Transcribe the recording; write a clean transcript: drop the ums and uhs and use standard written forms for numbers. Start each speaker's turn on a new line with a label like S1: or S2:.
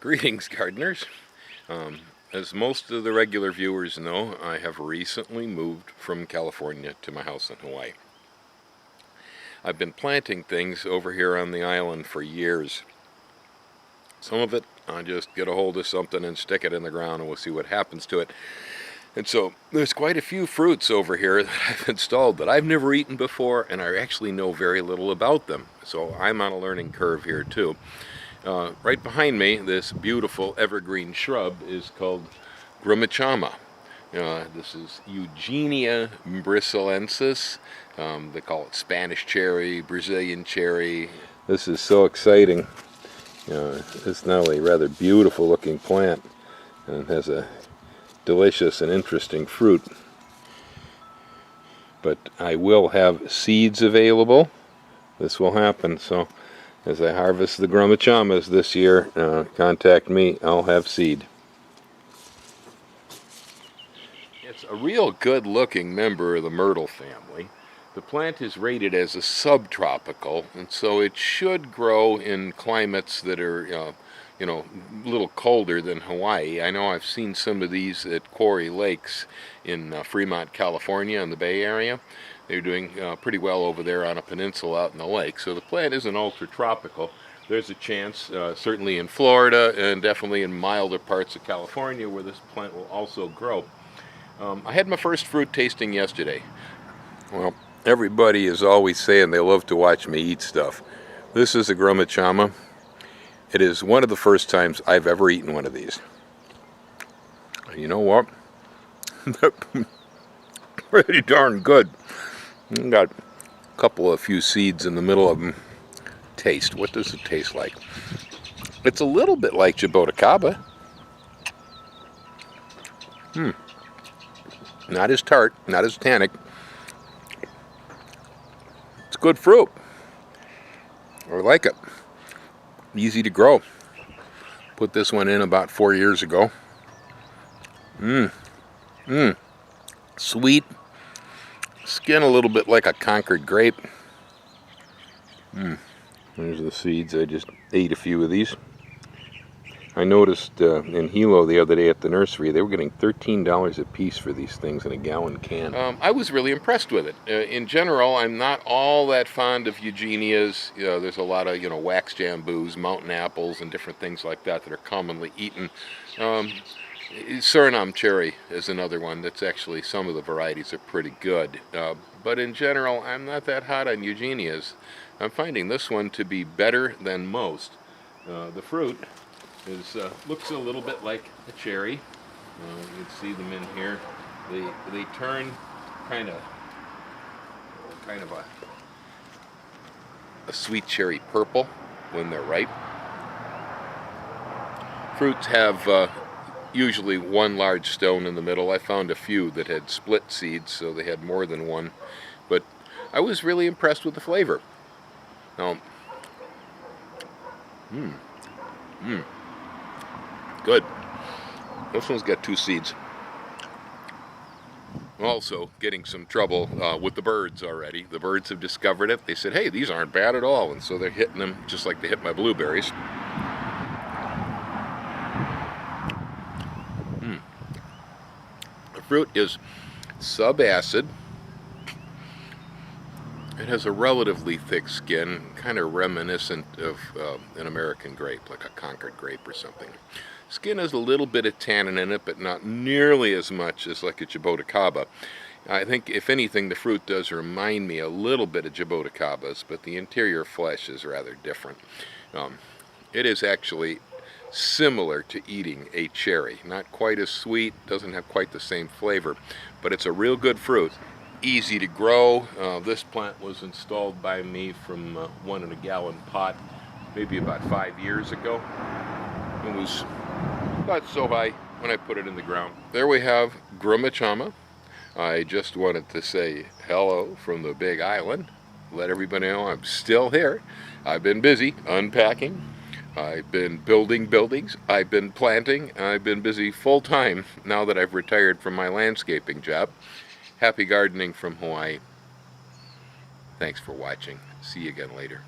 S1: Greetings, gardeners. As most of the regular viewers know, I have recently moved from California to my house in Hawaii. I've been planting things over here on the island for years. Some of it, I just get a hold of something and stick it in the ground and we'll see what happens to it. And so there's quite a few fruits over here that I've installed that I've never eaten before, and I actually know very little about them. So I'm on a learning curve here too. Right behind me, this beautiful evergreen shrub is called Grumichama. This is Eugenia brasilensis. They call it Spanish cherry, Brazilian cherry. This is so exciting. It's not only a rather beautiful looking plant, and has a delicious and interesting fruit. But I will have seeds available. This will happen, so as I harvest the Grumichamas this year, contact me. I'll have seed. It's a real good-looking member of the myrtle family. The plant is rated as a subtropical, and so it should grow in climates that are, a little colder than Hawaii. I know I've seen some of these at Quarry Lakes in Fremont, California, in the Bay Area. They're doing pretty well over there on a peninsula out in the lake. So the plant isn't ultra-tropical. There's a chance, certainly in Florida and definitely in milder parts of California, where this plant will also grow. I had my first fruit tasting yesterday. Well, everybody is always saying they love to watch me eat stuff. This is a Grumichama. It is one of the first times I've ever eaten one of these. You know what? Pretty darn good. Got a few seeds in the middle of them. Taste. What does it taste like? It's a little bit like jaboticaba. Not as tart, not as tannic. It's good fruit. I like it. Easy to grow. Put this one in about 4 years ago. Sweet. Skin a little bit like a Concord grape. There's the seeds. I just ate a few of these. I noticed in Hilo the other day at the nursery, they were getting $13 a piece for these things in a gallon can. I was really impressed with it. In general, I'm not all that fond of Eugenias. There's a lot of, wax jambus, mountain apples, and different things like that that are commonly eaten. Suriname cherry is another one that's actually, some of the varieties are pretty good. But in general, I'm not that hot on Eugenias. I'm finding this one to be better than most. The fruit looks a little bit like a cherry. You can see them in here. They turn kind of a sweet cherry purple when they're ripe. Fruits have usually one large stone in the middle. I found a few that had split seeds, so they had more than one. But I was really impressed with the flavor. Good. This one's got 2 seeds. Also getting some trouble with the birds already. The birds have discovered it. They said, hey, these aren't bad at all. And so they're hitting them just like they hit my blueberries. The fruit is subacid. It has a relatively thick skin, kind of reminiscent of an American grape, like a Concord grape or something. Skin has a little bit of tannin in it, but not nearly as much as like a jaboticaba. I think, if anything, the fruit does remind me a little bit of jaboticabas, but the interior flesh is rather different. It is actually similar to eating a cherry. Not quite as sweet, doesn't have quite the same flavor, but it's a real good fruit. Easy to grow. This plant was installed by me from 1 in a gallon pot maybe about 5 years ago. It was about so high when I put it in the ground. There we have Grumichama. I just wanted to say hello from the Big Island. Let everybody know I'm still here. I've been busy unpacking. I've been building buildings. I've been planting. I've been busy full time now that I've retired from my landscaping job. Happy gardening from Hawaii. Thanks for watching. See you again later.